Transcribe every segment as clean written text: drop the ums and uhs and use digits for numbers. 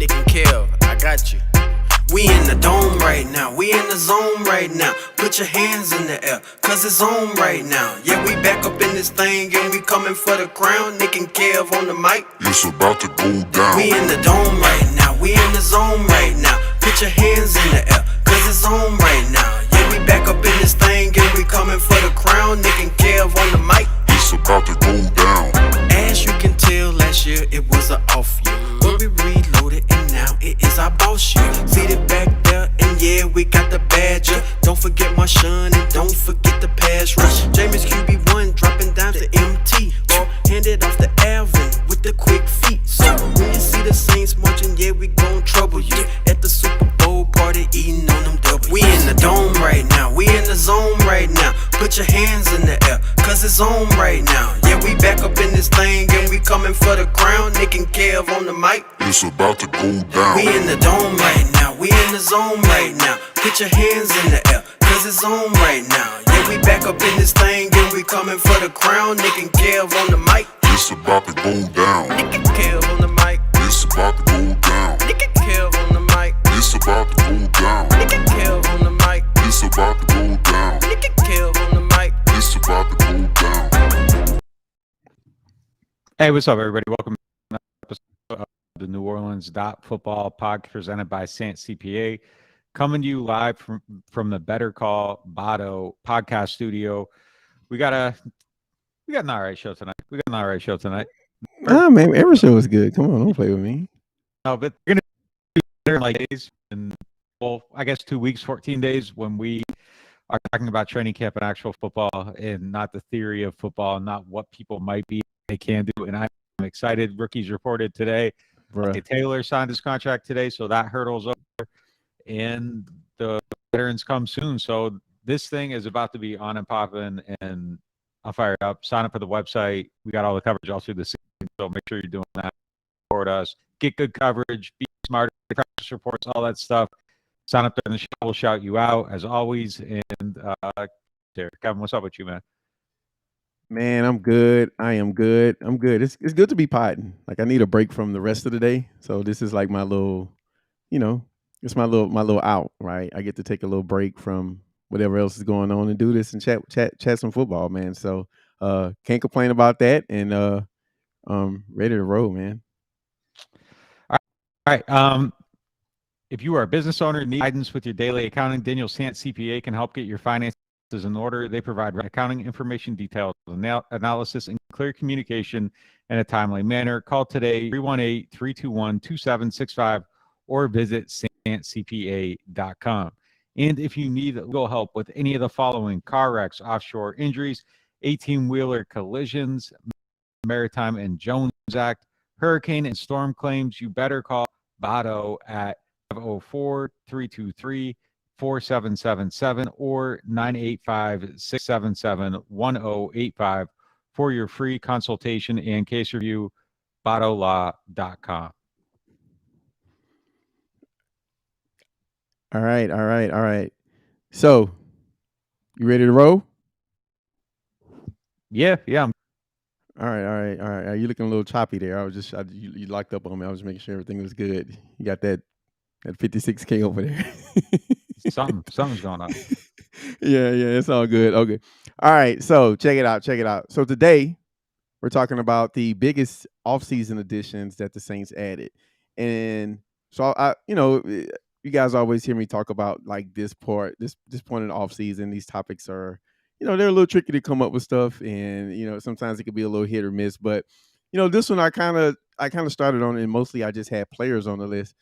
Nick and Kev, I got you. We in the dome right now, we in the zone right now. Put your hands in the air, cause it's on right now. Yeah, we back up in this thing and we coming for the crown. Nick and Kev on the mic. It's about to go down. We in the dome right now, we in the zone right now. Put your hands in the air, cause it's on right now. Yeah, we back up in this thing and we coming for the crown. Nick and Kev on the mic. It's about to go down. As you can tell, last year it was an off year, but we reloaded and now it is our boss year. Seated back there and yeah, we got the badger. Don't forget Marrone and don't forget the pass rush. Jameis QB1 dropping down to MT. Ball handed off the Alvin with the quick feet. So when you see the Saints marching, yeah, we gon' trouble you. At the Super Bowl party eating on them double. We in the dome right now, we in the zone right now. Put your hands in the air, cause it's on right now. Yeah, we back up in this thing and we coming for the crown. Nick and Kev on the mic. It's about to go down. We in the dome right now, we in the zone right now. Put your hands in the air, cause it's on right now. Yeah, we back up in this thing and we coming for the crown. Nick and Kev on the mic. It's about to go down. Nick and Kev on the mic. It's about to go down. Nick and Kev on the mic. It's about to go down. Nick and Kev on the mic. It's about to go down. Nick and Kev on the mic. It's about to go down. Hey, what's up, everybody? Welcome to another episode of the NewOrleans.Football podcast presented by Sant CPA. Coming to you live from the Better Call Botto podcast studio. We got an all right show tonight. Oh man, every show is good. Come on, don't play with me. No, but we're gonna do better in like days, and well, I guess 2 weeks, 14 days when we are talking about training camp and actual football, and not the theory of football, and not what people might be they can do. And I'm excited. Rookies reported today. Okay, Taylor signed his contract today, so that hurdle's over, and the veterans come soon. So this thing is about to be on and popping, and I'll fire it up. Sign up for the website. We got all the coverage all through the season, so make sure you're doing that. Support us. Get good coverage. Be smarter. Practice reports, all that stuff. Sign up there, and the show will shout you out as always. And there, Kevin, what's up with you, man? Man, I'm good. I am good. I'm good. It's good to be potting. Like I need a break from the rest of the day, so this is like my little, it's my little out. Right, I get to take a little break from whatever else is going on and do this and chat some football, man. So can't complain about that, and ready to roll, man. All right. If you are a business owner and need guidance with your daily accounting, Daniel Sant CPA can help get your finances in order. They provide accounting information, detailed analysis, and clear communication in a timely manner. Call today, 318-321-2765, or visit santcpa.com. And if you need legal help with any of the following: car wrecks, offshore injuries, 18-wheeler collisions, Maritime and Jones Act, hurricane and storm claims, you better call Botto at 504-323-4777 or 985-677-1085 for your free consultation and case review. BottoLaw.com. All right. So, you ready to roll? Yeah. All right. You looking a little choppy there. You locked up on me. I was making sure everything was good. You got that 56K over there. Something's going on. Yeah, it's all good. Okay. All right, so check it out. So today we're talking about the biggest offseason additions that the Saints added. And so you guys always hear me talk about like this point in the offseason. These topics are, they're a little tricky to come up with stuff, and sometimes it could be a little hit or miss. But this one I kind of started on, and mostly I just had players on the list.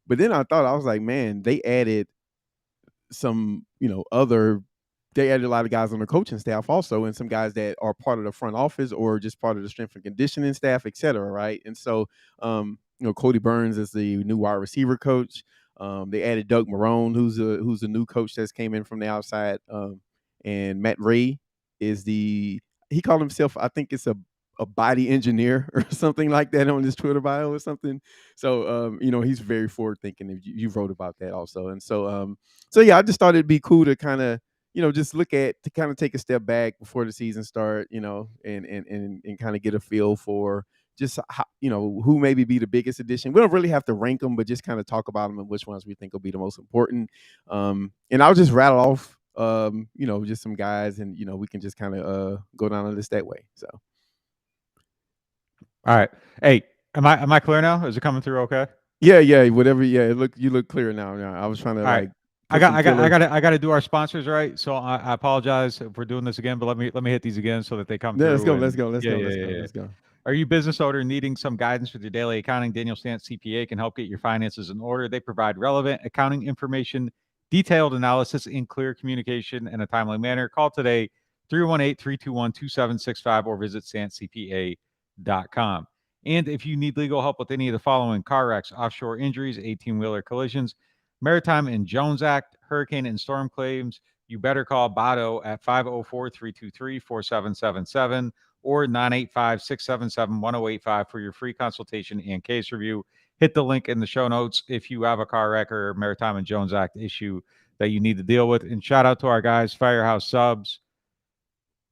But then I was like, man, they added some, they added a lot of guys on the coaching staff also, and some guys that are part of the front office or just part of the strength and conditioning staff, et cetera, right? And so, Kodi Burns is the new wide receiver coach. They added Doug Marrone, who's a new coach that's came in from the outside. And Matt Rhea is he called himself, I think it's a body engineer or something like that on his Twitter bio or something. So, he's very forward thinking. You wrote about that also. And so, yeah, I just thought it'd be cool to kind of, just to kind of take a step back before the season start, and kind of get a feel for, just how, who maybe be the biggest addition. We don't really have to rank them, but just kind of talk about them and which ones we think will be the most important. And I'll just rattle off, just some guys, and we can just kind of go down the list that way. So, all right, hey, am I clear now? Is it coming through okay? Yeah, whatever. Yeah, you look clear now. I was trying to all right. I got to do our sponsors right. So I apologize if we're doing this again, but let me hit these again so that they come through. Let's go. Are you business owner needing some guidance with your daily accounting? Daniel Stantz CPA can help get your finances in order. They provide relevant accounting information, detailed analysis, and clear communication in a timely manner. Call today 318-321-2765 or visit StantzCPA.com. And if you need legal help with any of the following: car wrecks, offshore injuries, 18-wheeler collisions, Maritime and Jones Act, hurricane and storm claims, you better call Bado at 504-323-4777 or 985-677-1085 for your free consultation and case review. Hit the link in the show notes if you have a car wreck or Maritime and Jones Act issue that you need to deal with. And shout out to our guys, Firehouse Subs,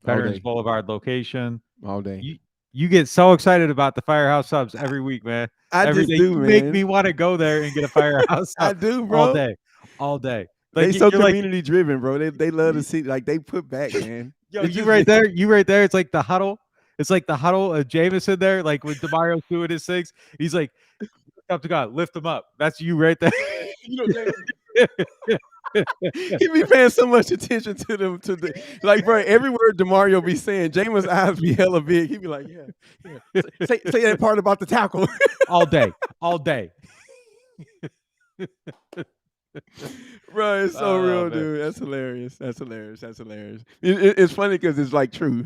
Veterans Boulevard location. All day. You get so excited about the Firehouse Subs every week, man. Every day. You make me want to go there and get a Firehouse Sub. I do, bro. All day. Like, they so community driven, bro. They love to see, like, they put back, man. Yo, you right there. It's like the huddle. It's like the huddle of Jameson there, like with DeMario doing his things. He's like, up to God, lift him up. That's you right there. He be paying so much attention to them, like, bro, every word DeMario be saying, Jameis' eyes be hella big. He be like, yeah. Say that part about the tackle. all day. Bro, it's so real, man. Dude. That's hilarious. It's funny because it's like true.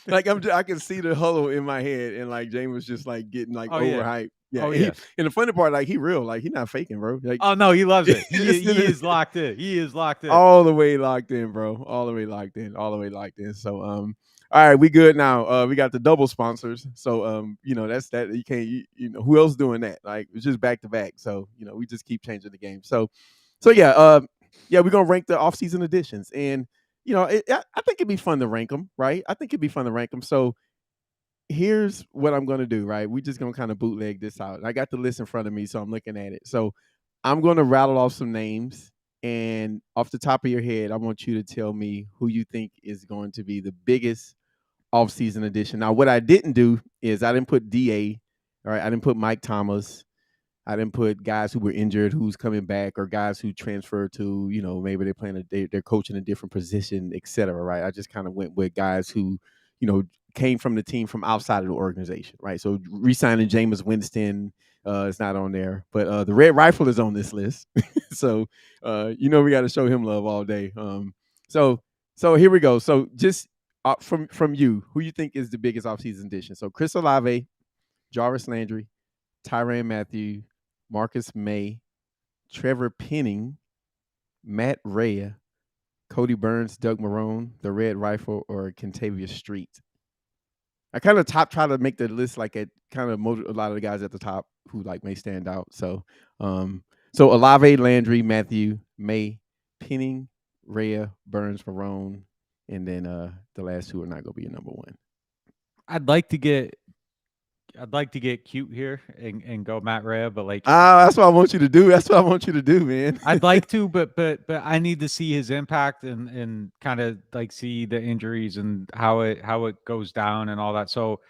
Like I can see the huddle in my head, and like James just like getting like overhyped. Yeah. And the funny part, like, he real, like, he not faking, bro. Like, oh no, he loves it. He is locked in. All the way locked in, bro. All the way locked in. So all right, we good now. We got the double sponsors. So that's that. You can't who else doing that? Like, it's just back to back. So, we just keep changing the game. So yeah, we're gonna rank the offseason editions. And I think it'd be fun to rank them, right? So here's what I'm going to do, right? We're just going to kind of bootleg this out. I got the list in front of me, so I'm looking at it. So I'm going to rattle off some names, and off the top of your head, I want you to tell me who you think is going to be the biggest offseason addition. Now, what I didn't do is I didn't put DA, all right? I didn't put Mike Thomas. I didn't put guys who were injured, who's coming back, or guys who transferred to, maybe they're playing they're coaching a different position, et cetera, right? I just kind of went with guys who, came from the team from outside of the organization, right? So re-signing Jameis Winston is not on there, but the Red Rifle is on this list. So, we got to show him love all day. So here we go. So just from you, who you think is the biggest offseason addition? So Chris Olave, Jarivs Landry, Tyrann Matthieu, Marucs Maye, Trevor Penning, Matt Rhea, Kodi Burns, Doug Marrone, the Red Rifle, or Kentavius Street. I kind of try to make the list like a lot of the guys at the top who like may stand out. So Olave, Landry, Matthieu, Maye, Penning, Rhea, Burns, Marrone, and then the last two are not going to be your number one. I'd like to get cute here and go Matt Rhea, but like, that's what I want you to do. Man. I'd like to, but I need to see his impact and kind of like see the injuries and how it goes down and all that. So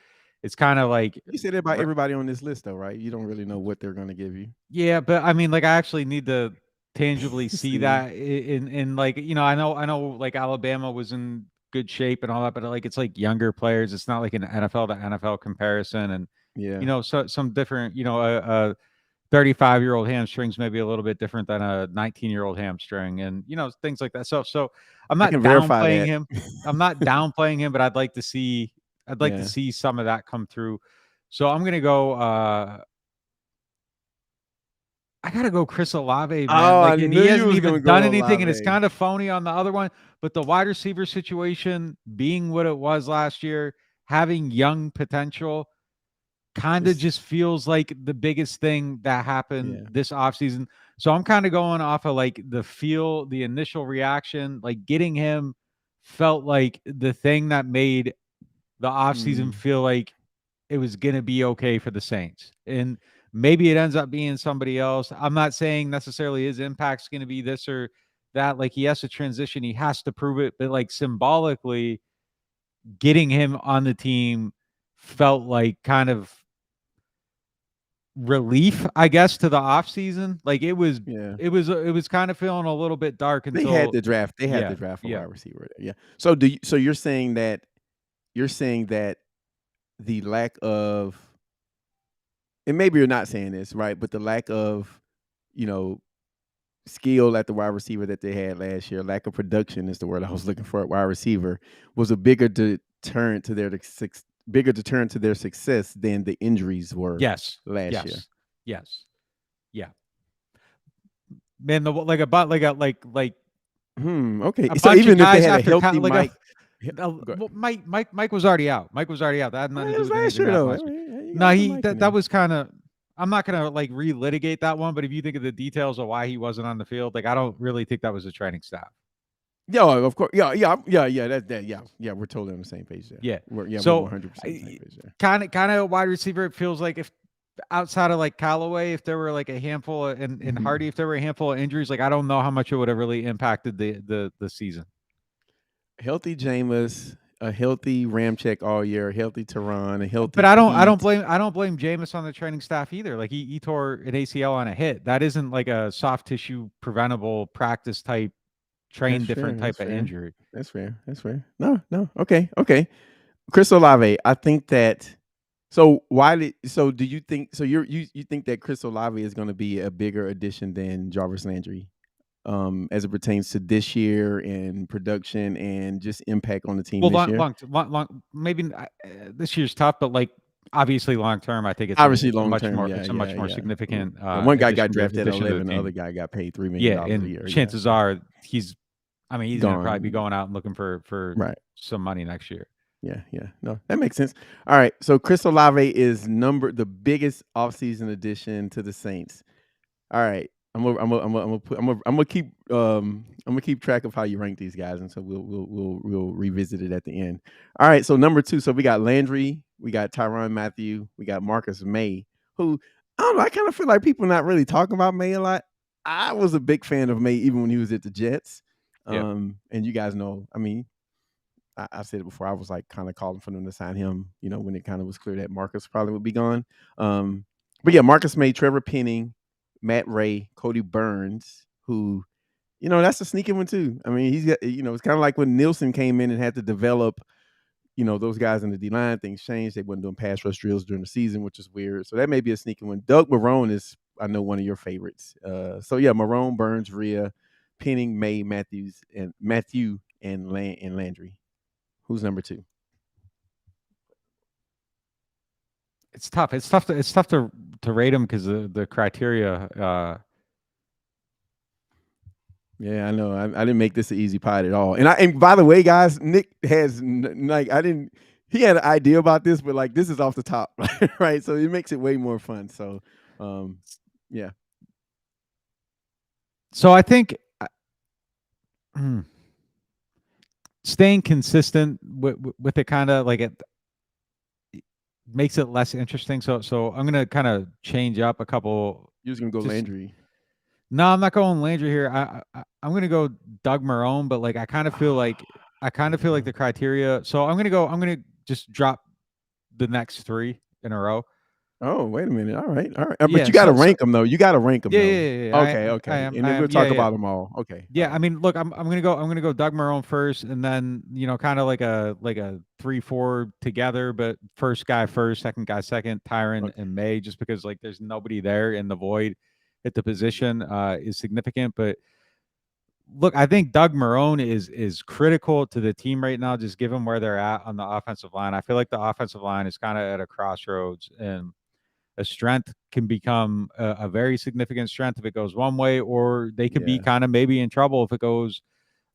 it's kind of like, you said it about everybody on this list though, right? You don't really know what they're going to give you. Yeah, but I mean, like, I actually need to tangibly see that in like, I know like Alabama was in good shape and all that, but like, it's like younger players. It's not like an NFL to NFL comparison. And, so some different, a 35-year-old hamstring's maybe a little bit different than a 19-year-old hamstring, and, things like that. So I'm not downplaying him. I'm not downplaying him, but I'd like to see some of that come through. So I'm going to go, I gotta go Chris Olave, man. And he hasn't even done anything, Olave. And it's kind of phony on the other one. But the wide receiver situation being what it was last year, having young potential, kind of just feels like the biggest thing that happened this offseason. So I'm kind of going off of like the initial reaction, like getting him felt like the thing that made the offseason feel like it was going to be okay for the Saints. And maybe it ends up being somebody else. I'm not saying necessarily his impact's going to be this or that. Like, he has to transition. He has to prove it. But, like, symbolically, getting him on the team felt like kind of relief, I guess, to the offseason. Like, it was kind of feeling a little bit dark until they had the draft. They had yeah, the draft for yeah. wide receiver. Yeah. So you're saying that the lack of, and maybe you're not saying this, right? But the lack of, skill at the wide receiver that they had last year, lack of production is the word I was looking for at wide receiver, was a bigger deterrent to their success than the injuries were. Yes. Last year. Yes. Yeah. Man, okay. So even if they had a healthy Mike was already out. Mike was already out. That had nothing to do with last year, though. No, that was kind of. I'm not gonna like relitigate that one, but if you think of the details of why he wasn't on the field, like I don't really think that was the training staff. Yeah, of course. Yeah. We're totally on the same page there. Yeah. We're 100% on the same page there. Kind of wide receiver. It feels like if outside of like Callaway, if there were like a handful and Hardy, if there were a handful of injuries, like I don't know how much it would have really impacted the season. Healthy Jameis, a healthy Ramczyk all year, a healthy Tyrann, a healthy. But I don't blame Jameis on the training staff either. Like he tore an ACL on a hit. That isn't like a soft tissue preventable practice type, different type of injury. That's fair. No. Okay. Chris Olave, I think that. So do you think you think that Chris Olave is going to be a bigger addition than Jarivs Landry, as it pertains to this year and production and just impact on the team this year? Long, maybe this year's tough, but like obviously long term, I think it's obviously much more significant. One guy got drafted at 11, the other guy got paid $3 million a year. Chances are he's going to probably be going out and looking for some money next year. Yeah. No, that makes sense. All right. So Chris Olave is the biggest offseason addition to the Saints. All right. I'm gonna keep track of how you rank these guys, and so we'll revisit it at the end. All right. So number 2. So we got Landry, we got Tyrann Matthieu, we got Marucs Maye, who I don't know. I kind of feel like people not really talking about Maye a lot. I was a big fan of Maye even when he was at the Jets. And you guys know, I mean, I said it before. I was like kind of calling for them to sign him, when it kind of was clear that Marcus probably would be gone. But yeah, Marucs Maye, Trevor Penning, Matt Ray, Kodi Burns, who, that's a sneaky one too. I mean, he's got, it's kind of like when Nielsen came in and had to develop, those guys in the D-line. Things changed. They wasn't doing pass rush drills during the season, which is weird. So that may be a sneaky one. Doug Marrone is, I know, one of your favorites. So yeah, Marrone, Burns, Rhea, Penning, Maye, Matthieu, and Landry. Who's number 2? It's tough. It's tough to rate him because the criteria. Yeah, I know. I didn't make this an easy pot at all. And by the way, guys, Nick has he had an idea about this, but like this is off the top, right? So it makes it way more fun. So, yeah. So I think. Staying consistent with it kind of like it makes it less interesting. So I'm going to kind of change up a couple. You're just going to go Landry. No, I'm not going Landry here. I'm going to go Doug Marrone, but like I kind of feel like the criteria. So I'm going to just drop the next 3 in a row. Oh, wait a minute. All right. But you got to rank them though. You got to rank them. Yeah. Okay. And then we'll talk about them all. Okay. Yeah. I mean, look, I'm gonna go Doug Marrone first, and then kind of like a 3-4 together, but first guy first, second guy second, Tyrann and Maye, just because like there's nobody there in the void at the position is significant. But look, I think Doug Marrone is critical to the team right now, just given where they're at on the offensive line. I feel like the offensive line is kind of at a crossroads, and a strength can become a very significant strength if it goes one way, or they could be kind of maybe in trouble if it goes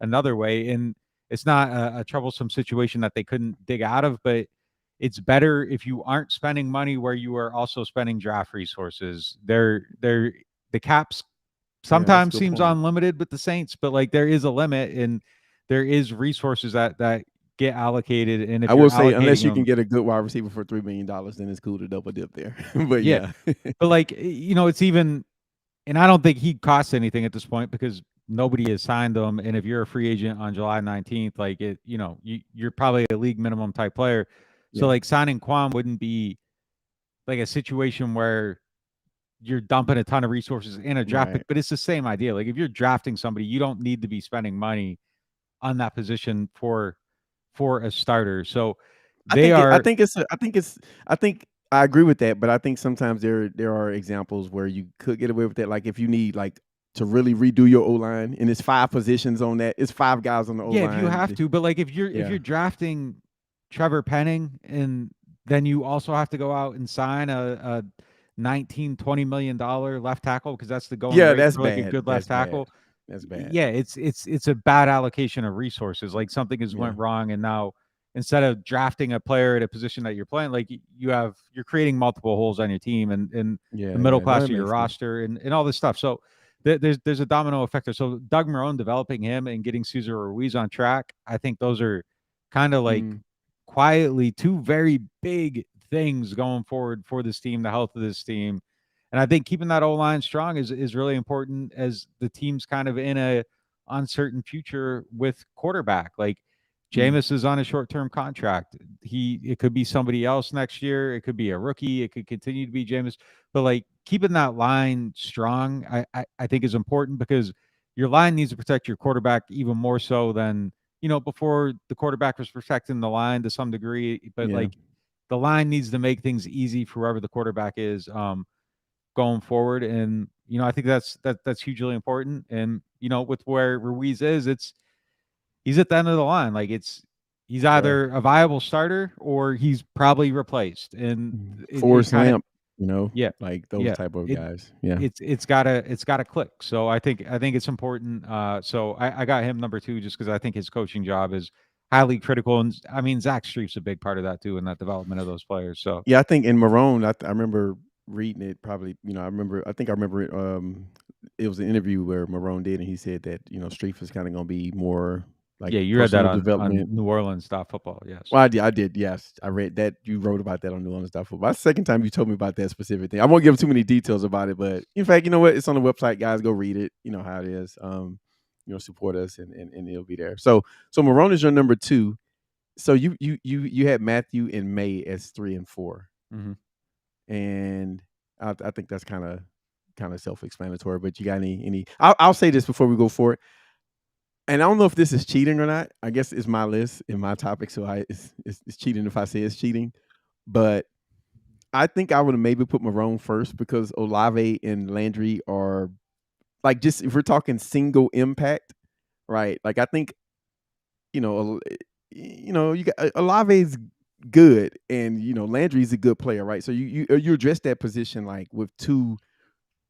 another way. And it's not a troublesome situation that they couldn't dig out of, but it's better if you aren't spending money where you are also spending draft resources. The caps sometimes seems unlimited with the Saints, but like there is a limit, and there is resources that get allocated. And if I you're will say, unless allocating you can them, get a good wide receiver for $3 million, then it's cool to double dip there. But yeah. yeah. But like, it's even, and I don't think he costs anything at this point because nobody has signed him. And if you're a free agent on July 19th, like you're probably a league minimum type player. So Yeah. like signing Kwon wouldn't be like a situation where you're dumping a ton of resources in a draft pick, Right. but it's the same idea. Like if you're drafting somebody, you don't need to be spending money on that position for a starter. So I they think it, I are, think it's a, I think it's I think I agree with that, but I think sometimes there are examples where you could get away with that. Like if you need like to really redo your O line, and it's 5 positions on that, it's 5 guys on the O yeah, if you line. have to, but like if Yeah. you're drafting Trevor Penning and then you also have to go out and sign a 19-20 million dollar left tackle because that's the going Yeah, rate that's for like a bad. good left That's bad. tackle. That's bad. Yeah, it's a bad allocation of resources. Like something has Yeah. went wrong, and now instead of drafting a player at a position that you're playing, like you're creating multiple holes on your team and Yeah, the middle yeah. No, class that of your makes sense. roster and all this stuff. So there's a domino effect there. So Doug Marrone developing him and getting Cesar Ruiz on track, I think those are kind of like Mm, quietly 2 very big things going forward for this team, the health of this team. And I think keeping that O-line strong is really important as the team's kind of in a uncertain future with quarterback. Like mm. Jameis is on a short-term contract. It could be somebody else next year. It could be a rookie. It could continue to be Jameis. But like keeping that line strong, I think is important because your line needs to protect your quarterback even more so than before the quarterback was protecting the line to some degree. But Yeah. like the line needs to make things easy for whoever the quarterback is. Going forward. And I think that's hugely important. And with where Ruiz is, he's at the end of the line. Like he's Yeah. either a viable starter or he's probably replaced. And it Forrest kind of, Lamp, yeah, like those yeah, type of it guys. Yeah. it's gotta click. So I think it's important. So I got him number 2 just because I think his coaching job is highly critical. And I mean Zach Streif's a big part of that too in that development of those players. So Yeah, I think in Marrone, I remember reading it probably, I think I remember it, it was an interview where Marrone did, and he said that, Streif is kind of going to be more like yeah, you read that personal on development. NewOrleans.Football. Yes. Well, I did, yes. I read that. You wrote about that on NewOrleans.Football. That's the second time you told me about that specific thing. I won't give too many details about it, but in fact, you know what? It's on the website, guys. Go read it. You know how it is. Support us and it'll be there. So Marrone is your number 2. So you had Matthieu and Maye as 3 and 4. Mm-hmm. And I think that's kind of self-explanatory. But you got any? I'll say this before we go forward, and I don't know if this is cheating or not. I guess it's my list and my topic, so it's cheating if I say it's cheating. But I think I would have maybe put Marrone first because Olave and Landry are like, just if we're talking single impact, right? Like I think you got Olave's good, and Landry's a good player, right? So you address that position like with 2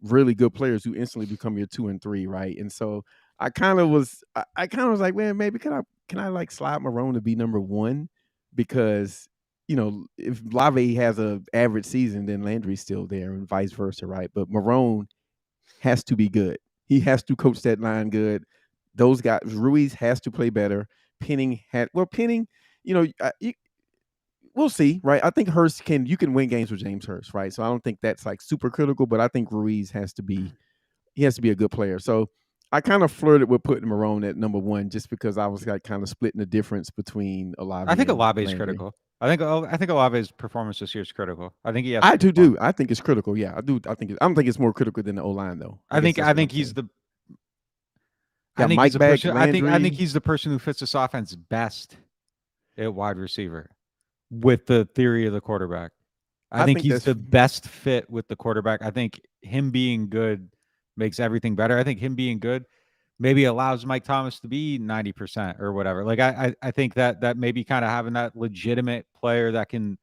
really good players who instantly become your 2 and 3, right? And so I kind of was like, man, maybe can I like slide Marrone to be number 1 because if Olave has a average season, then Landry's still there, and vice versa, right? But Marrone has to be good. He has to coach that line good. Those guys, Ruiz has to play better. Penning, we'll see, right? I think you can win games with James Hurst, right? So I don't think that's like super critical, but I think Ruiz has to be a good player. So I kind of flirted with putting Marrone at number 1 just because I was like kind of splitting the difference between Olave I think and Olave is Landry. critical. I think Olave's performance this year is critical. I think he has. I to do. I think it's critical. Yeah, I do. I don't think it's more critical than the O line though. I think guess that's what I'm he's saying. the. I Got think he's Mike the back, person. I think Landry. he's the person who fits this offense best at wide receiver with the theory of the quarterback. I think he's that's the best fit with the quarterback. I think him being good makes everything better. I think him being good maybe allows Mike Thomas to be 90% or whatever. Like I think that maybe kind of having that legitimate player that can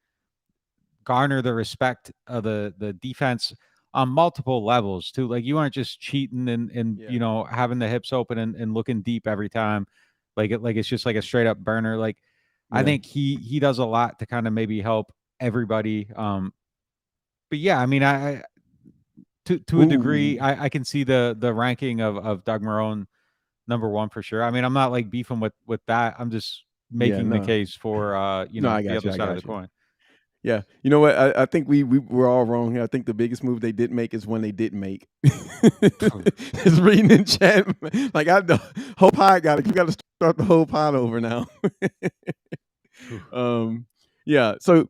garner the respect of the defense on multiple levels too. Like you aren't just cheating and Yeah. having the hips open and looking deep every time. Like it's just like a straight up burner. Like I Yeah. think he does a lot to kind of maybe help everybody. But yeah, I mean I to a degree Ooh. I can see the ranking of Doug Marrone number 1 for sure. I mean, I'm not like beefing with that. I'm just making the no. case for No, I the got other you. I side of got the you. coin. Yeah, you know what? I think we're all wrong here. I think the biggest move they did make is when they didn't make. Just reading in chat, like the whole pod you got to start the whole pod over now. Yeah. So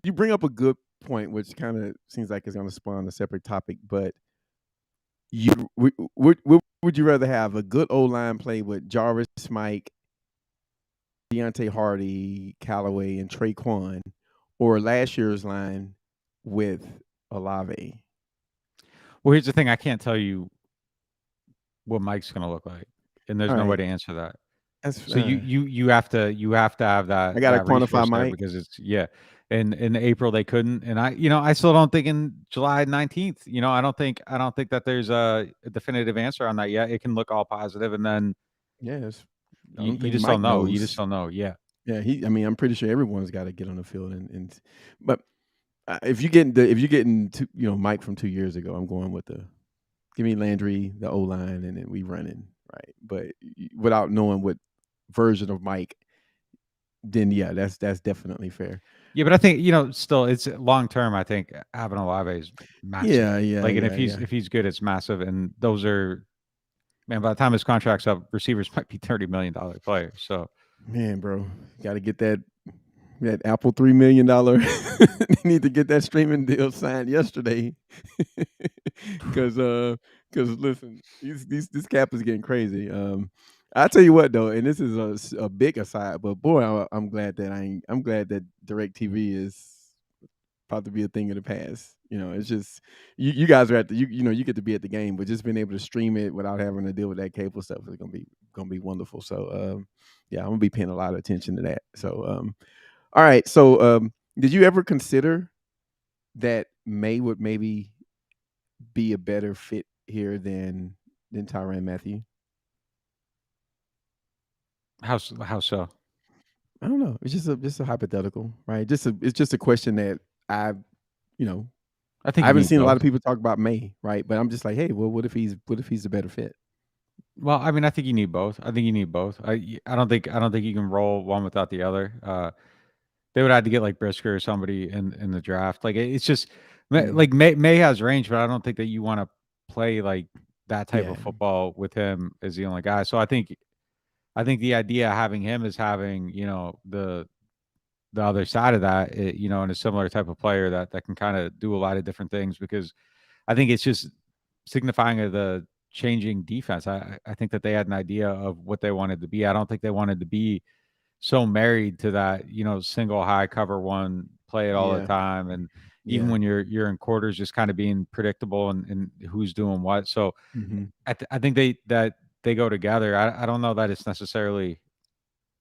you bring up a good point, which kind of seems like it's going to spawn a separate topic. But would you rather have a good O-line play with Jarvis, Mike, Deontay Hardy, Callaway, and Traquan, or last year's line with Olave? Well, here's the thing: I can't tell you what Mike's going to look like, and there's All no way right, to answer that. that's So you have to have I gotta that quantify resource there Mike. because it's in April they couldn't, and I still don't think in July 19th. I don't think that there's a definitive answer on that yet. It can look all positive, and then Yes, I you, don't you think just Mike don't know. You knows. just don't know. Yeah. Yeah, I mean, I'm pretty sure everyone's got to get on the field, but if you're getting Mike from 2 years ago, I'm going with give me Landry, the O line, and then we running right. But without knowing what version of Mike, then yeah, that's definitely fair. Yeah, but I think still it's long term. I think having Olave is massive. Yeah. And if he's good, it's massive. And those are, man, by the time his contract's up, receivers might be $30 million players. So man, bro, got to get that Apple $3 million. Need to get that streaming deal signed yesterday, because listen, this cap is getting crazy. I tell you what though, and this is a big aside, but boy, I'm glad that DirecTV is about to be a thing of the past. It's just you guys are you get to be at the game, but just being able to stream it without having to deal with that cable stuff is gonna be wonderful. So yeah, I'm gonna be paying a lot of attention to that. So all right. So did you ever consider that May would maybe be a better fit here than Tyrann Matthieu? how so? I don't know. It's just a hypothetical, right? It's just a question that I I think you haven't need seen a lot both. of people talk about May, right? But I'm just like, hey, well, what if he's a better fit? Well, I mean, I think you need both. I think you need both. I don't think you can roll one without the other. They would have to get like Brisker or somebody in the draft. Like it's just like May has range, but I don't think that you want to play like that type Yeah. of football with him as the only guy. So I think the idea of having him is having the other side of that, and a similar type of player that can kind of do a lot of different things, because I think it's just signifying of the changing defense. I think that they had an idea of what they wanted to be. I don't think they wanted to be so married to that, single high cover one, play it all the Yeah. time. And even Yeah. when you're in quarters, just kind of being predictable and who's doing what. So Mm-hmm. I think they go together. I don't know that it's necessarily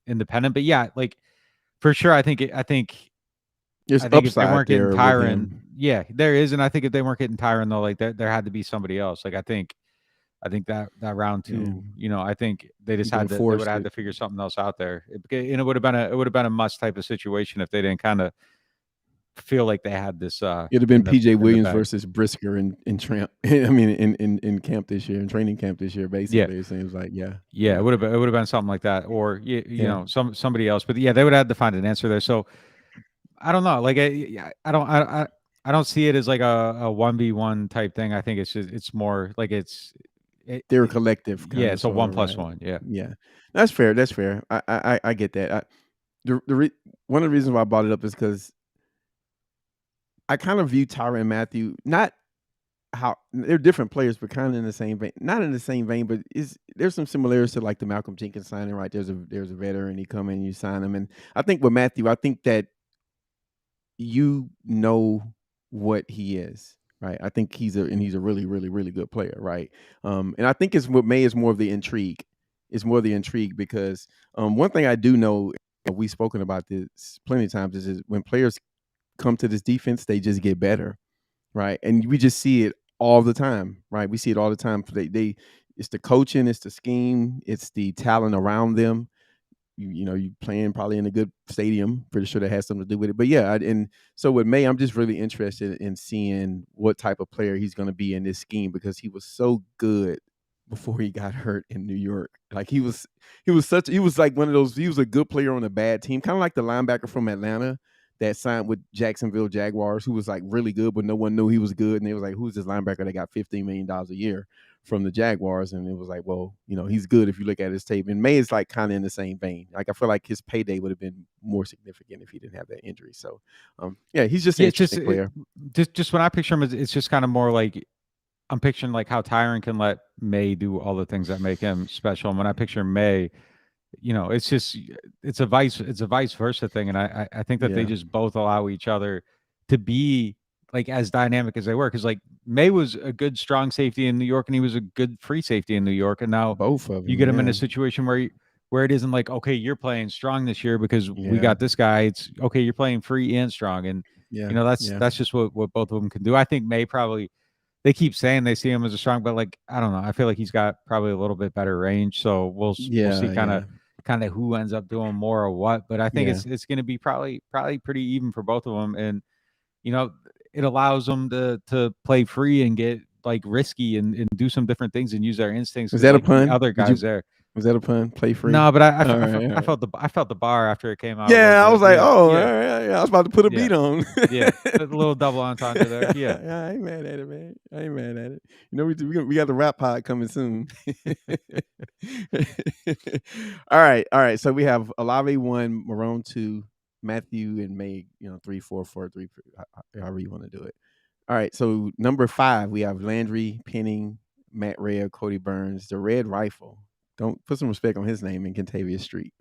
independent, but yeah, like for sure. There's If they upside weren't getting there with Tyrann, him. yeah, there is. And I think if they weren't getting Tyrann though, like there had to be somebody else. Like I think that round two, I think they just You're had gonna to they force would have had it. to figure something else out there. And it would have been a must type of situation if they didn't kind of feel like they had this It'd have been PJ in the Williams bag. versus Brisker in Tramp. I mean, in camp this year, in training camp this year, Yeah. basically. It seems like, yeah. Yeah, it would have been something like that, or Yeah. somebody else. But yeah, they would have had to find an answer there. So I don't know. Like I don't see it as like a 1v1 type thing. I think it's more like They're a collective kind yeah, of it's a sort 1 of, + right? 1. Yeah. Yeah. That's fair. That's fair. I get that. One of the reasons why I brought it up is because I kind of view Tyrann Matthieu, not how they're different players, but kind of in the same vein. Not in the same vein, but there's some similarities to like the Malcolm Jenkins signing, right? There's a veteran, he come in, you sign him. And I think with Matthieu, I think that you know what he is, right? I think he's a really, really, really good player, right? And I think it's what May is more of the intrigue. It's more the intrigue because one thing I do know, we've spoken about this plenty of times, is when players come to this defense, they just get better, right? And we just see it all the time, right? We see it all the time. It's the coaching, it's the scheme, it's the talent around them. You playing probably in a good stadium. Pretty sure that has something to do with it. But yeah, and so with May, I'm just really interested in seeing what type of player he's going to be in this scheme because he was so good before he got hurt in New York. Like he was like one of those. He was a good player on a bad team, kind of like the linebacker from Atlanta that signed with Jacksonville Jaguars, who was like really good, but no one knew he was good. And they was like, who's this linebacker that got $15 million a year from the Jaguars? And it was like, well, he's good if you look at his tape. And Maye is like kind of in the same vein. Like I feel like his payday would have been more significant if he didn't have that injury. So, yeah, he's just an interesting player. Just when I picture him, it's just kind of more like I'm picturing like how Tyrann can let Maye do all the things that make him special. And when I picture Maye, it's a vice versa thing. And I think that they just both allow each other to be like as dynamic as they were. Cause like Maye was a good strong safety in New York and he was a good free safety in New York. And now both of them, you get him in a situation where it isn't like, okay, you're playing strong this year because we got this guy. It's okay, you're playing free and strong. And that's just what both of them can do. I think Maye probably, they keep saying they see him as a strong, but like, I don't know. I feel like he's got probably a little bit better range. So we'll see kind of who ends up doing more or what. But I think it's going to be probably pretty even for both of them. And, it allows them to play free and get like risky and do some different things and use their instincts. Was that a pun? Other guys there. Was that a pun? Play free? No, but I felt the bar after it came out. Yeah, I was like, I was about to put a beat on. A little double entendre there. Yeah, I ain't mad at it, man. I ain't mad at it. We got the rap pod coming soon. All right. So we have Olave 1, Marrone 2, Matthieu and Maye, 3, 4, 4, 3, however you want to do it. All right. So number 5, we have Landry, Penning, Matt Rhea, Kodi Burns, the Red Rifle. Don't put some respect on his name in Kentavius Street.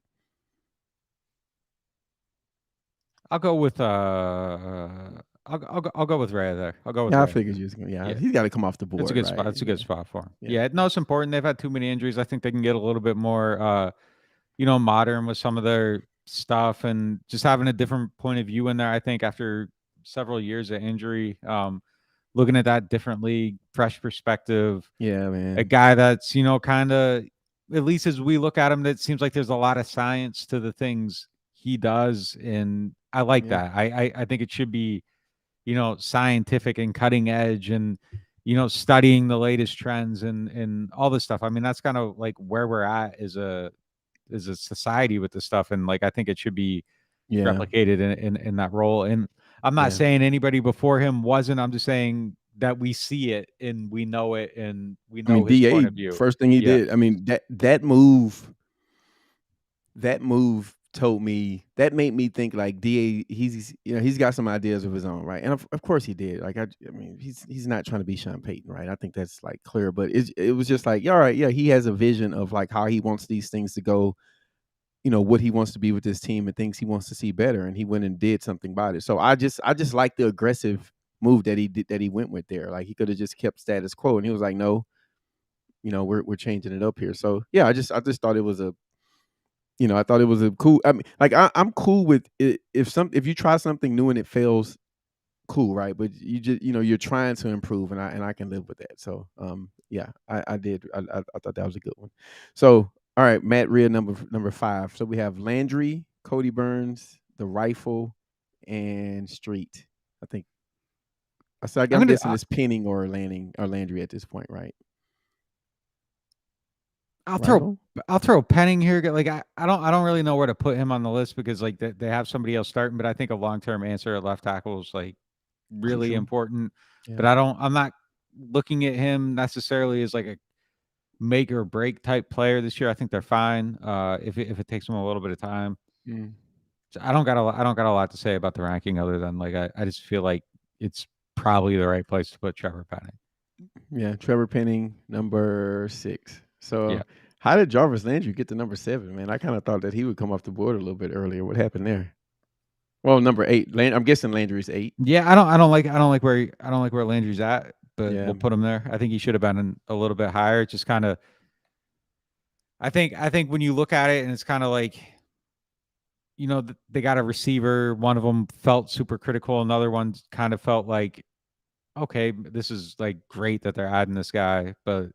I'll go with I'll go with Rhea there. I'll go with Rhea. I figured you was going. Yeah, he's got to come off the board. It's a good spot. It's a good spot for him. Yeah, no, it's important. They've had too many injuries. I think they can get a little bit more modern with some of their stuff and just having a different point of view in there. I think after several years of injury, looking at that differently, fresh perspective. Yeah, man. A guy that's kind of, at least as we look at him, that seems like there's a lot of science to the things he does, and I like that. I think it should be, scientific and cutting edge, and studying the latest trends and all this stuff. I mean, that's kind of like where we're at as a society with this stuff, and like I think it should be replicated in that role. And I'm not saying anybody before him wasn't. I'm just saying that we see it and we know it and we know his DA, point of view. First thing he did, I mean, that move told me, that made me think like DA, he's got some ideas of his own, right? And of course he did. Like I mean, he's not trying to be Sean Payton, right? I think that's like clear. But it was just like, all right, he has a vision of like how he wants these things to go, what he wants to be with this team and things he wants to see better, and he went and did something about it. So I just like the aggressive move that he did, that he went with there. Like he could have just kept status quo, and he was like, no, we're changing it up here. So yeah, I just thought it was I thought it was a cool. I mean, like I'm cool with it if you try something new and it fails, cool, right? But you just you're trying to improve, and I can live with that. So I did. I thought that was a good one. So all right, Matt Rhea number 5. So we have Landry, Kodi Burns, the Rifle, and Street. I think. So I'm guessing it's Penning or Landry at this point, right? I'll throw Penning here. Like I don't really know where to put him on the list because like they have somebody else starting, but I think a long-term answer at left tackle is like really important. Yeah. But I'm not looking at him necessarily as like a make or break type player this year. I think they're fine if it takes them a little bit of time. So I don't got a lot to say about the ranking other than like I just feel like it's probably the right place to put Trevor Penning. Yeah, Trevor Penning, number 6. So how did Jarivs Landry get to number 7, man? I kind of thought that he would come off the board a little bit earlier. What happened there? Well, number 8. I'm guessing Landry's 8. Yeah, I don't like where Landry's at, but we'll put him there. I think he should have been a little bit higher. Just kind of, I think when you look at it, and it's kind of like, they got a receiver. One of them felt super critical. Another one kind of felt like, okay, this is like great that they're adding this guy, but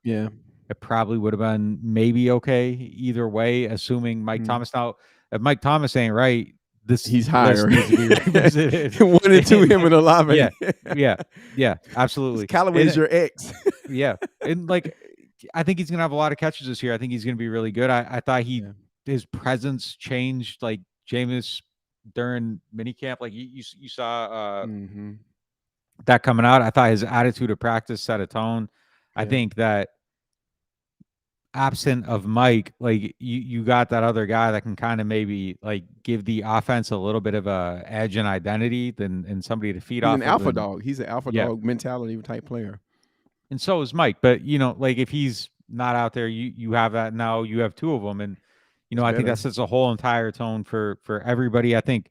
it probably would have been maybe okay either way, assuming Mike Thomas. Now, if Mike Thomas ain't right, he's higher. Needs to be revisited. 1 and 2, him and Olave. Yeah, absolutely. Callaway's your ex. Yeah, and like I think he's gonna have a lot of catches this year. I think he's gonna be really good. I thought his presence changed like Jameis during minicamp. Like you saw that coming out. I thought his attitude of practice set a tone. I think that absent of Mike, like you got that other guy that can kind of maybe like give the offense a little bit of a edge and identity and somebody to feed He's off an of. alpha dog. He's an alpha dog mentality type player. And so is Mike. But like if he's not out there, you have that now. You have two of them, and I think that sets a whole entire tone for everybody. I think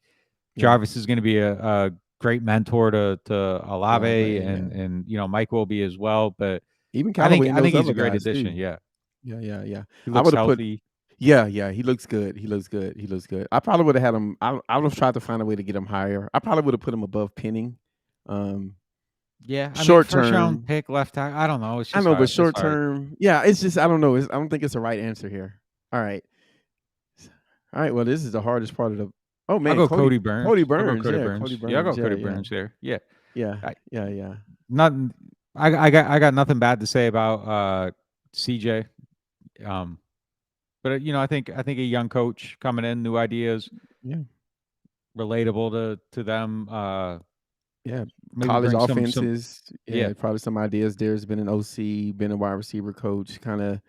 Jarvis is going to be a great mentor to Olave, and Mike will be as well. But even I think Callaway he's a great addition. Too. Yeah. He looks healthy. He looks good. He looks good. I probably would have had him. I would have tried to find a way to get him higher. I probably would have put him above Penning. Short term, first round pick, left tackle. I don't know. It's just I know, hard. but short term, it's just I don't know. I don't think it's the right answer here. All right. Well, this is the hardest part of the. Oh man, I'll go Kodi Burns. Kodi Burns. Kodi Burns. Yeah, I'll go Kodi Burns there. Yeah. Nothing. I got nothing bad to say about CJ. But I think a young coach coming in, new ideas. Yeah. Relatable to them. College offenses. Probably some ideas. There's been an OC, been a wide receiver coach, kind of.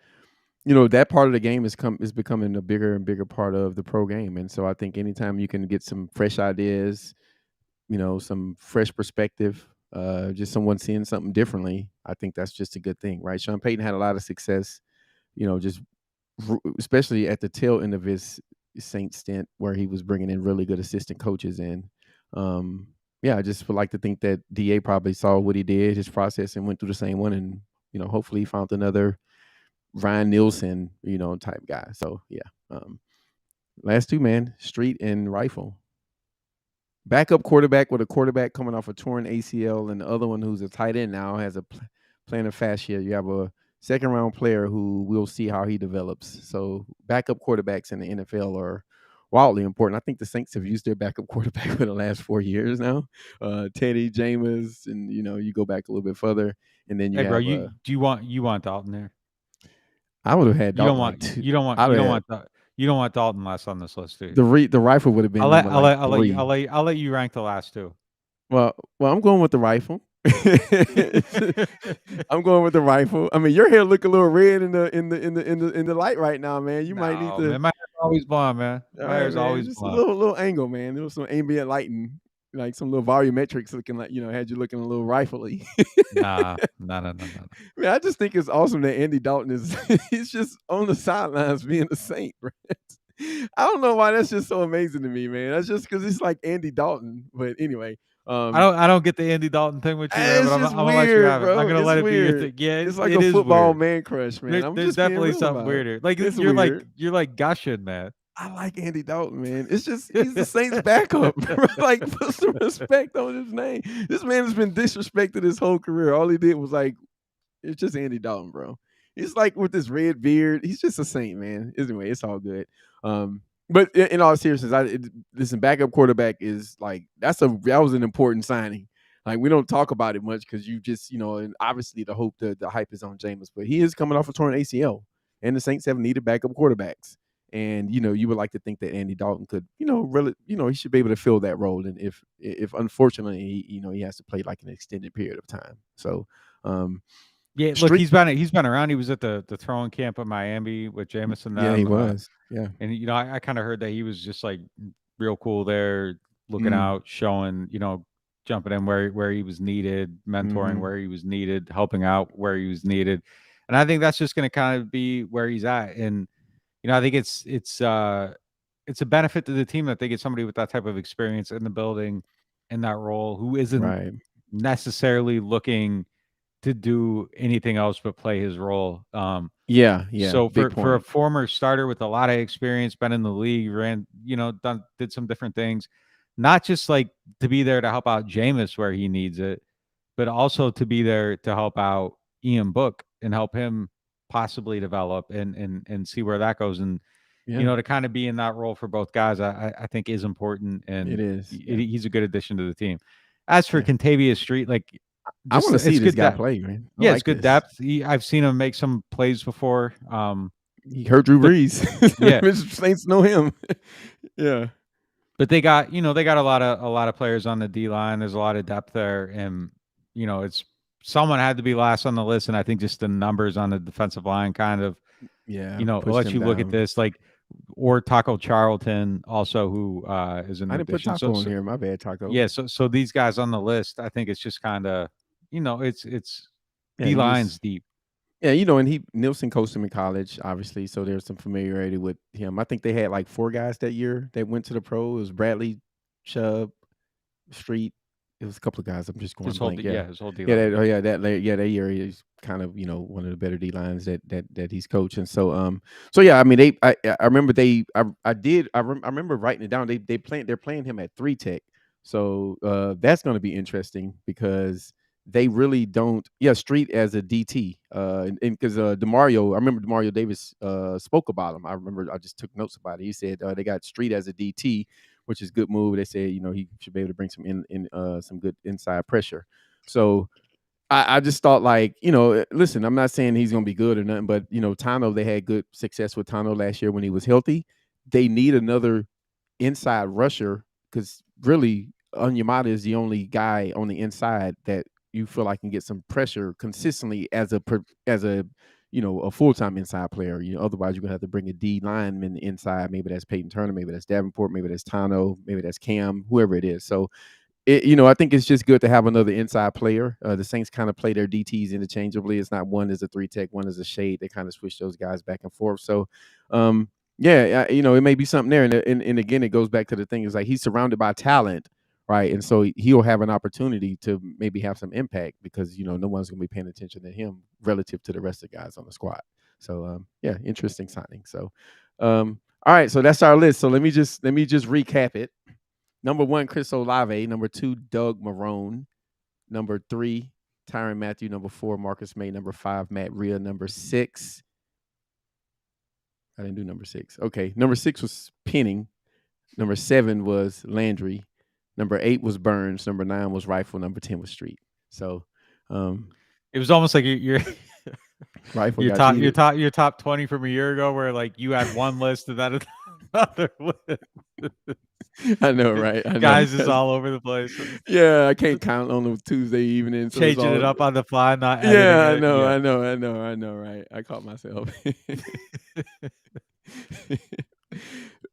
That part of the game is becoming a bigger and bigger part of the pro game. And so I think anytime you can get some fresh ideas, some fresh perspective, just someone seeing something differently, I think that's just a good thing, right? Sean Payton had a lot of success, just especially at the tail end of his Saints stint where he was bringing in really good assistant coaches in. I just would like to think that DA probably saw what he did, his process, and went through the same one. And, hopefully he found another Ryan Nielsen, type guy. So, last two, man, Street and Rifle. Backup quarterback with a quarterback coming off a torn ACL, and the other one who's a tight end now has a plantar fascia. You have a second-round player who we'll see how he develops. So backup quarterbacks in the NFL are wildly important. I think the Saints have used their backup quarterback for the last 4 years now. Teddy, Jameis, and you go back a little bit further, and then you you want Dalton there? I would have had Dalton. You don't want Dalton last on this list, dude. The Rifle would have been. I'll let you rank the last two. Well, I'm going with the Rifle. I'm going with the Rifle. I mean, your hair look a little red in the light right now, man. Might need to. Man, my hair's always blonde, man. My hair's always just blonde. A little angle, man. There was some ambient lighting, like some little volumetrics looking like had you looking a little rifle-y. No. Man, I just think it's awesome that Andy Dalton he's just on the sidelines being a Saint, right? I don't know why that's just so amazing to me, man. That's just because it's like Andy Dalton. But anyway, I don't get the Andy Dalton thing with you, man, but I'm gonna let you have it. I'm gonna let it be your thing. Yeah, it's like a football man crush, man. There's definitely something weirder. Like you're like gushing, man. I like Andy Dalton, man. It's just he's the Saints' backup. Like, put some respect on his name. This man has been disrespected his whole career. All he did was it's just Andy Dalton, bro. It's like with this red beard, he's just a Saint, man. Anyway, it's all good. But in all seriousness, listen, backup quarterback is that was an important signing. Like, we don't talk about it much because you just, and obviously the hype is on Jameis, but he is coming off a torn ACL, and the Saints have needed backup quarterbacks. And, you would like to think that Andy Dalton could, really, he should be able to fill that role. And if unfortunately, he has to play like an extended period of time. So, look, he's been around. He was at the throwing camp in Miami with Jameis and them. Yeah, he was. Yeah. And, I kind of heard that he was just real cool there, looking out, showing, jumping in where he was needed, mentoring where he was needed, helping out where he was needed. And I think that's just going to kind of be where he's at. And, I think it's a benefit to the team that they get somebody with that type of experience in the building in that role who isn't necessarily looking to do anything else but play his role. So for a former starter with a lot of experience, been in the league, did some different things, not just to be there to help out Jameis where he needs it, but also to be there to help out Ian Book and help him possibly develop and see where that goes. And, to kind of be in that role for both guys, I think is important. And it is. He's a good addition to the team. As for Kentavius Street, I want to see this guy depth. play, man. Yeah, it's good depth. I've seen him make some plays before. He hurt Drew Brees. Yeah. Saints know him. Yeah. But they got a lot of players on the D line. There's a lot of depth there, and it's someone had to be last on the list, and I think just the numbers on the defensive line kind of let you look at this or Taco Charlton also, who is an I didn't put Taco on here. My bad, Taco. Yeah, so these guys on the list, I think it's just kind of it's D line's deep. Yeah, and Nielsen coached him in college, obviously, so there's some familiarity with him. I think they had like 4 guys that year that went to the pro. It was Bradley, Chubb, Street. It was a couple of guys. I'm just going blank. His whole deal. That year is kind of one of the better D lines that he's coaching. So yeah, I mean I remember I remember writing it down. They're playing him at 3 tech. So that's going to be interesting because they really don't. Yeah, Street as a DT, and because DeMario, I remember DeMario Davis spoke about him. I remember I just took notes about it. He said they got Street as a DT, which is a good move. They said he should be able to bring some good inside pressure. So I just thought listen, I'm not saying he's going to be good or nothing, but Tano, they had good success with Tano last year when he was healthy. They need another inside rusher because really Onyemata is the only guy on the inside that you feel like can get some pressure consistently as a full-time inside player. Otherwise you're gonna have to bring a D lineman inside. Maybe that's Peyton Turner, maybe that's Davenport, maybe that's Tano, maybe that's Cam, whoever it is. So I think it's just good to have another inside player. The Saints kind of play their DTs interchangeably. It's not one is a 3 tech, one is a shade. They kind of switch those guys back and forth. So it may be something there. And again, it goes back to the thing is like he's surrounded by talent. Right. And so he'll have an opportunity to maybe have some impact because, no one's going to be paying attention to him relative to the rest of the guys on the squad. So, interesting signing. So, all right. So that's our list. So let me just recap it. Number 1, Chris Olave. Number 2, Doug Marrone. Number 3, Tyrann Matthieu. Number 4, Marucs Maye. Number 5, Matt Rhea. Number 6. I didn't do number 6. Okay. Number 6 was Penning. Number 7 was Landry. Number 8 was Burns. Number 9 was Rifle. Number 10 was Street. So it was almost like you're Rifle your top 20 from a year ago, where you had one list and then another list. I know, right? Guys is all over the place. Yeah, I can't count on the Tuesday evening. So changing it up on the fly, not I know, right? I caught myself.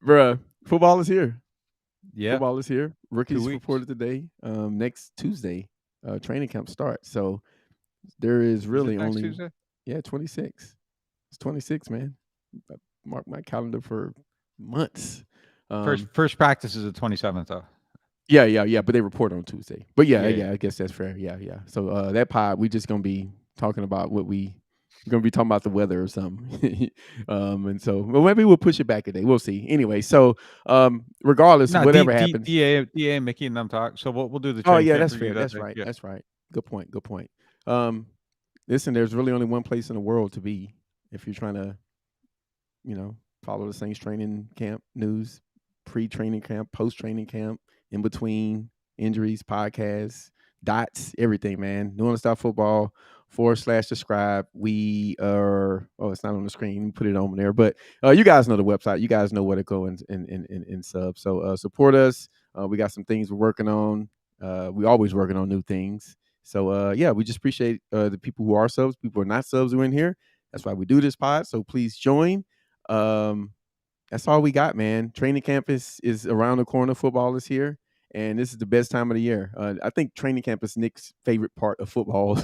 Bruh, football is here. Yeah, football is here. Rookies reported today. Next Tuesday, training camp starts. So there is really only Tuesday? 26. It's 26, man. I mark my calendar for months. First practice is the 27th, though. Yeah. But they report on Tuesday. But yeah, I guess that's fair. Yeah. So that pod, we just gonna be talking about we're gonna be talking about the weather or something. And so maybe we'll push it back a day. We'll see. Anyway, so regardless, whatever happens. DA, Mickey, and them talk. So we'll do the. Oh yeah, that's fair. That's right. Yeah. That's right. Good point. Listen, there's really only one place in the world to be if you're trying to, follow the Saints training camp news, pre-training camp, post-training camp, in between injuries, podcasts, dots, everything, man. NewOrleans.Football /subscribe. We are, it's not on the screen. Put it on there. But you guys know the website. You guys know where to go and sub. So support us. We got some things we're working on. We always working on new things. So, we just appreciate the people who are subs, people who are not subs who are in here. That's why we do this pod. So please join. That's all we got, man. Training camp is around the corner. Football is here. And this is the best time of the year. I think training camp is Nick's favorite part of football.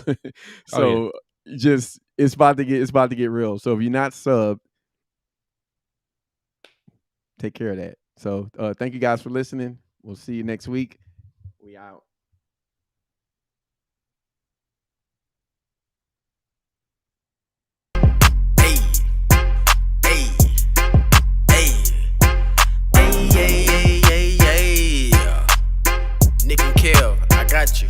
So it's about to get real. So if you're not subbed, take care of that. So thank you guys for listening. We'll see you next week. We out. Nick and Kev, I got you.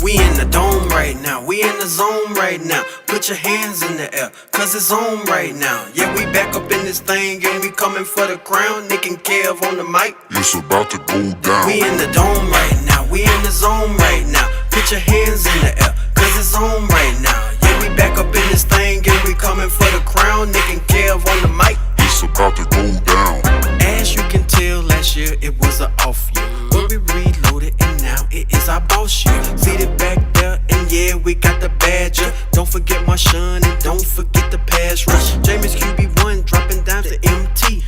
We in the dome right now, we in the zone right now. Put your hands in the air, cause it's on right now. Yeah, we back up in this thing and we coming for the crown. Nick and Kev on the mic. It's about to go down. We in the dome right now, we in the zone right now. Put your hands in the air, cause it's on right now. Yeah, we back up in this thing and we coming for the crown. Nick and Kev on the mic. It's about to go down. As you can tell, last year it was an off year, but we reloaded and now it is our boss year. Seated back there and yeah, we got the badger. Don't forget Marrone and don't forget the pass rush. Jameis QB1 dropping down to MT.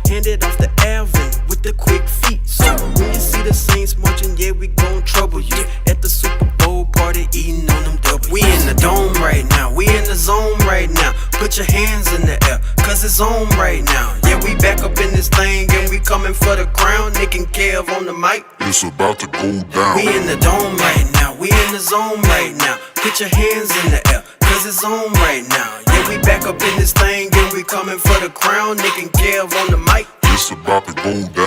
Handed off the Alvin with the quick feet. So when you see the Saints marching, yeah, we gon' trouble you. At the Super Bowl party, eating on them double. We in the dome right now, we in the zone right now. Put your hands in the air, cause it's on right now. Yeah, we back up in this thing and we coming for the crown. Nick and Kev on the mic. It's about to go down. We in the dome right now, we in the zone right now. Put your hands in the air, cause it's on right now. Yeah, we back up in this thing and we coming for the crown. Nick and Kev on the mic. It's about to go down.